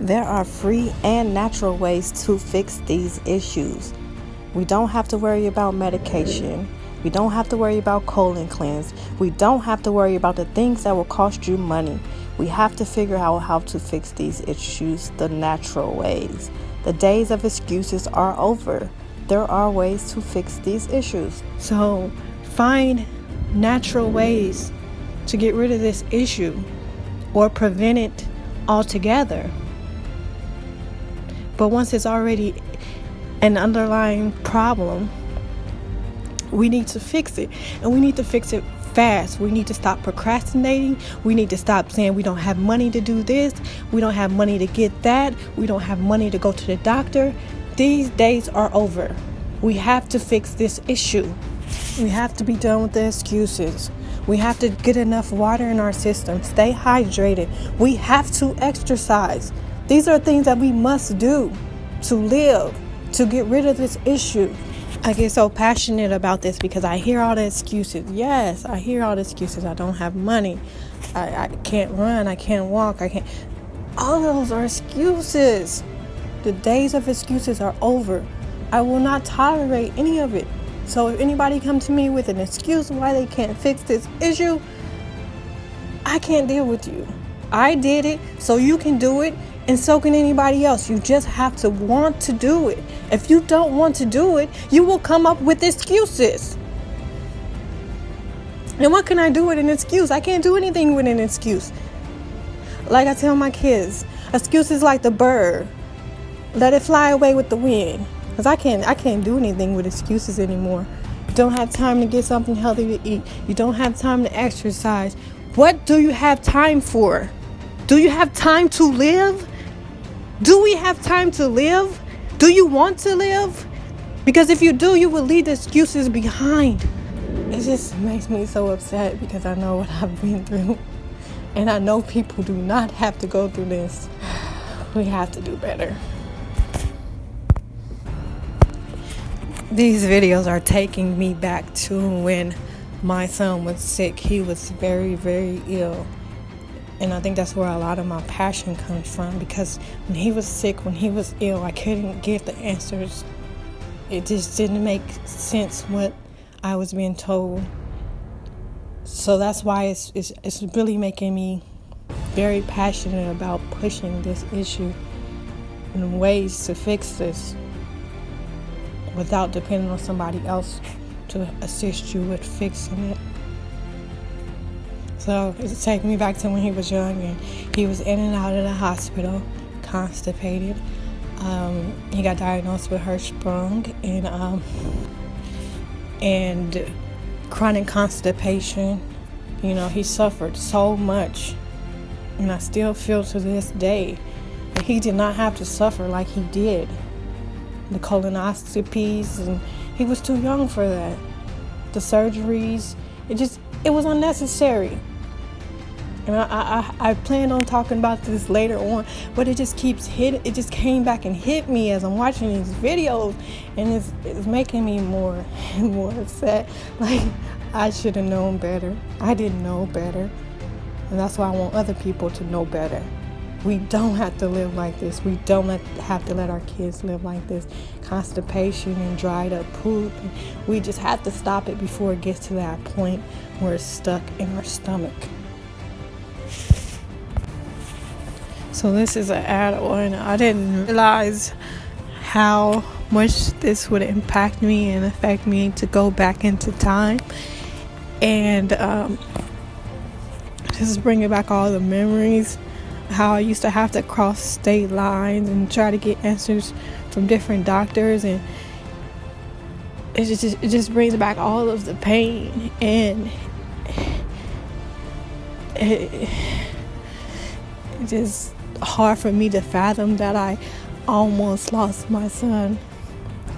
There are free and natural ways to fix these issues. We don't have to worry about medication. We don't have to worry about colon cleanse. We don't have to worry about the things that will cost you money. We have to figure out how to fix these issues the natural ways. The days of excuses are over. There are ways to fix these issues. So find natural ways to get rid of this issue or prevent it altogether. But once it's already an underlying problem, we need to fix it. And we need to fix it fast. We need to stop procrastinating. We need to stop saying we don't have money to do this. We don't have money to get that. We don't have money to go to the doctor. These days are over. We have to fix this issue. We have to be done with the excuses. We have to get enough water in our system. Stay hydrated. We have to exercise. These are things that we must do to live, to get rid of this issue. I get so passionate about this because I hear all the excuses. Yes, I hear all the excuses. I don't have money. I can't run. I can't walk. I can't. All those are excuses. The days of excuses are over. I will not tolerate any of it. So if anybody comes to me with an excuse why they can't fix this issue, I can't deal with you. I did it, so you can do it, and so can anybody else. You just have to want to do it. If you don't want to do it, you will come up with excuses. And what can I do with an excuse? I can't do anything with an excuse. Like I tell my kids, excuses like the bird. Let it fly away with the wind. Because I can't do anything with excuses anymore. You don't have time to get something healthy to eat. You don't have time to exercise. What do you have time for? Do you have time to live? Do we have time to live? Do you want to live? Because if you do, you will leave the excuses behind. It just makes me so upset because I know what I've been through. And I know people do not have to go through this. We have to do better. These videos are taking me back to when my son was sick. He was very, very ill. And I think that's where a lot of my passion comes from, because when he was sick, when he was ill, I couldn't get the answers. It just didn't make sense what I was being told. So that's why it's really making me very passionate about pushing this issue and ways to fix this without depending on somebody else to assist you with fixing it. So it's taking me back to when he was young and he was in and out of the hospital, constipated. He got diagnosed with Hirschsprung and chronic constipation. You know, he suffered so much, and I still feel to this day that he did not have to suffer like he did. The colonoscopies, and he was too young for that. The surgeries, it was unnecessary. And I plan on talking about this later on, but it just came back and hit me as I'm watching these videos, and it's making me more and more upset. Like, I should have known better. I didn't know better. And that's why I want other people to know better. We don't have to live like this. We don't have to let our kids live like this. Constipation and dried up poop. We just have to stop it before it gets to that point where it's stuck in our stomach. So this is an add-on. I didn't realize how much this would impact me and affect me to go back into time. And just bringing back all the memories. How I used to have to cross state lines and try to get answers from different doctors, and it just brings back all of the pain, and it's just hard for me to fathom that I almost lost my son.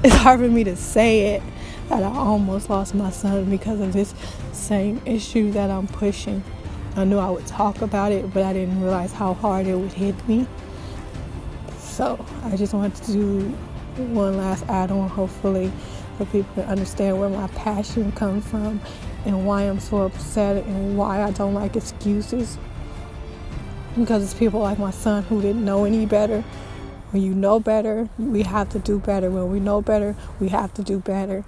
It's hard for me to say it, that I almost lost my son because of this same issue that I'm pushing. I knew I would talk about it, but I didn't realize how hard it would hit me. So I just wanted to do one last add-on, hopefully, for people to understand where my passion comes from and why I'm so upset and why I don't like excuses. because it's people like my son who didn't know any better. When you know better, we have to do better. When we know better, we have to do better.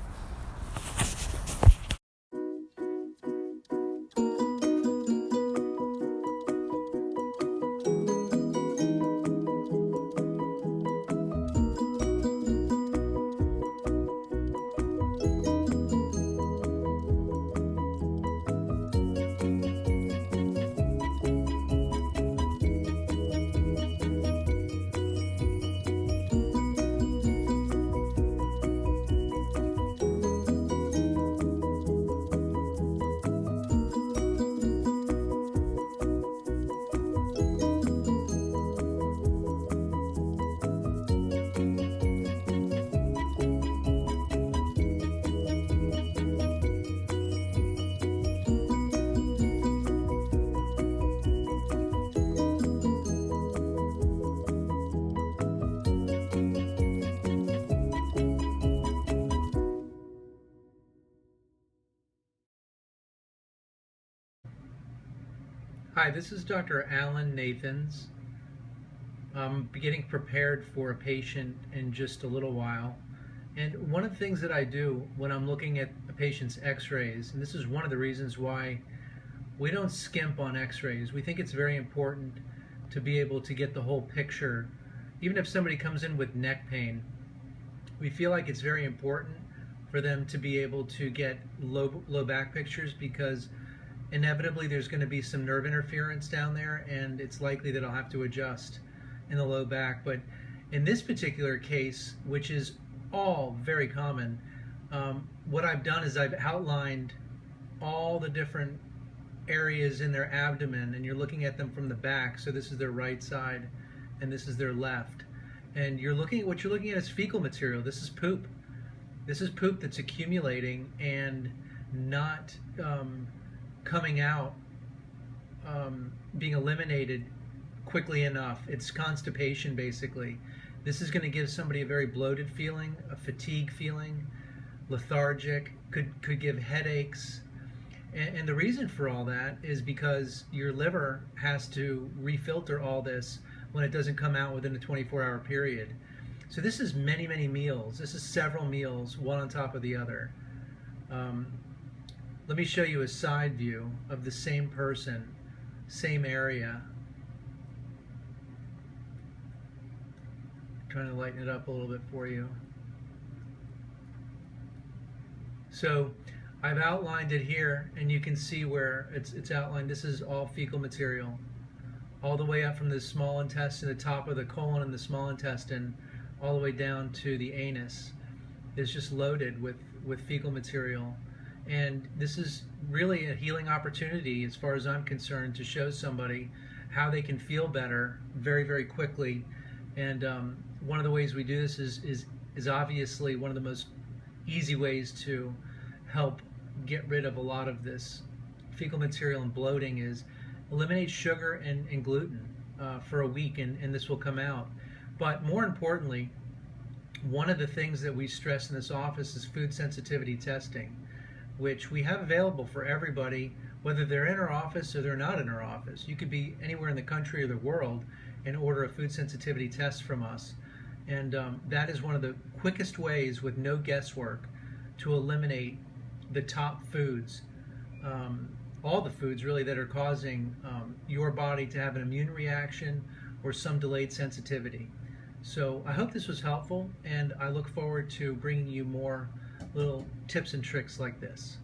Hi, this is Dr. Alan Nathans. I'm getting prepared for a patient in just a little while. And one of the things that I do when I'm looking at a patient's x-rays, and this is one of the reasons why we don't skimp on x-rays. We think it's very important to be able to get the whole picture. Even if somebody comes in with neck pain, we feel like it's very important for them to be able to get low back pictures, because inevitably there's going to be some nerve interference down there, and it's likely that I'll have to adjust in the low back. But in this particular case, which is all very common, what I've done is I've outlined all the different areas in their abdomen, and you're looking at them from the back. So this is their right side and this is their left, and what you're looking at is fecal material. This is poop. This is poop that's accumulating and not coming out, being eliminated quickly enough. It's constipation, basically. This is going to give somebody a very bloated feeling, a fatigue feeling, lethargic, could give headaches. And the reason for all that is because your liver has to refilter all this when it doesn't come out within a 24-hour period. So this is many, many meals. This is several meals, one on top of the other. Let me show you a side view of the same person, same area. I'm trying to lighten it up a little bit for you. So I've outlined it here, and you can see where it's outlined. This is all fecal material, all the way up from the small intestine, the top of the colon and the small intestine, all the way down to the anus. It's just loaded with fecal material. And this is really a healing opportunity, as far as I'm concerned, to show somebody how they can feel better very, very quickly. And one of the ways we do this is obviously one of the most easy ways to help get rid of a lot of this fecal material and bloating is eliminate sugar and gluten for a week, and this will come out. But more importantly, one of the things that we stress in this office is food sensitivity testing, which we have available for everybody, whether they're in our office or they're not in our office. You could be anywhere in the country or the world and order a food sensitivity test from us. And that is one of the quickest ways, with no guesswork, to eliminate the top foods, all the foods really that are causing your body to have an immune reaction or some delayed sensitivity. So I hope this was helpful, and I look forward to bringing you more little tips and tricks like this.